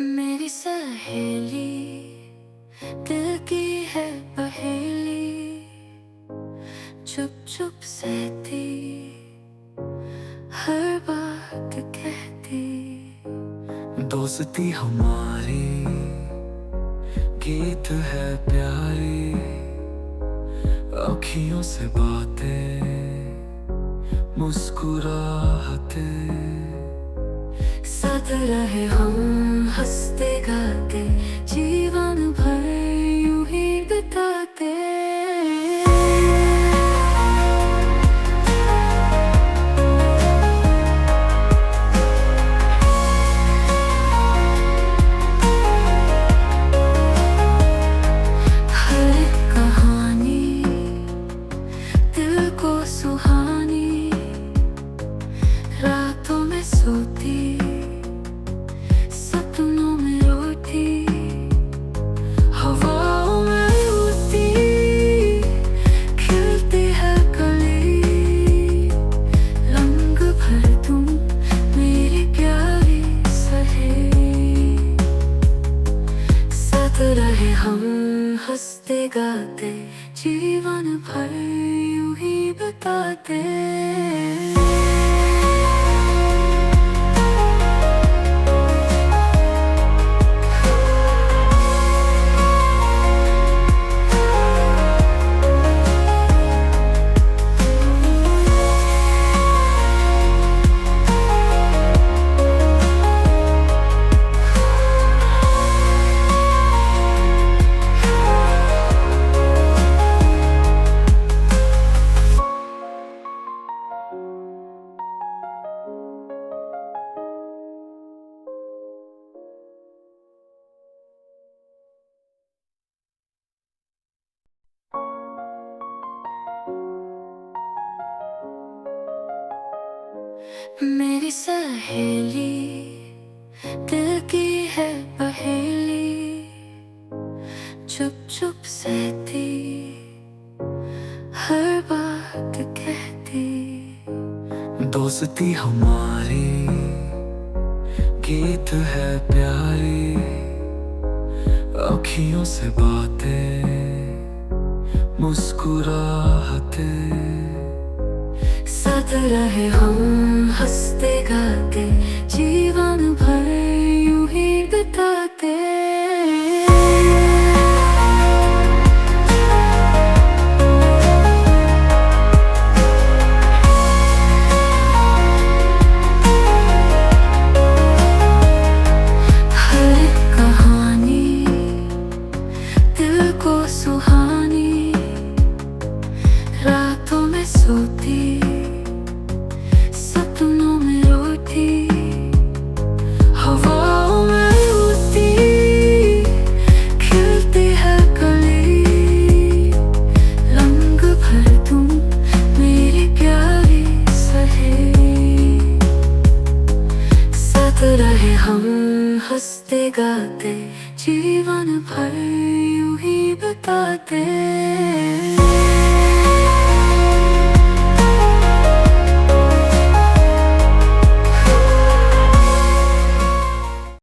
मेरी सहेली दिल की है पहेली, चुप चुप सहती हर बात कहती। दोस्ती हमारी गीत है प्यारी, अखियों से बातें मुस्कुराहते। साथ रहे हम हंसते गाते, जीवन भर यूं ही बिताते। हर एक कहानी दिल को सुहानी, रातों में सोती सपनों में रोती, हवाओं में उड़ती खिलती है कली। रंग भर तुम मेरी प्यारी सहेली, साथ रहे हम हंसते गाते, जीवन भर यूं ही बिताते। मेरी सहेली दिल की है पहेली, चुप चुप सहती हर बात कहती। दोस्ती हमारी गीत है प्यारी, अखियों से बातें मुस्कुराहते। साथ रहे हम हंसते गाते, जीवन भर यूं ही बिताते। हर एक कहानी दिल को सुहानी, रातों में सोती सपनों में रोती, हवाओं में उड़ती खिलती है कली। रंग भर तुम मेरी प्यारी सहेली, साथ रहे हम हंसते गाते, जीवन भर यूं ही बिताते।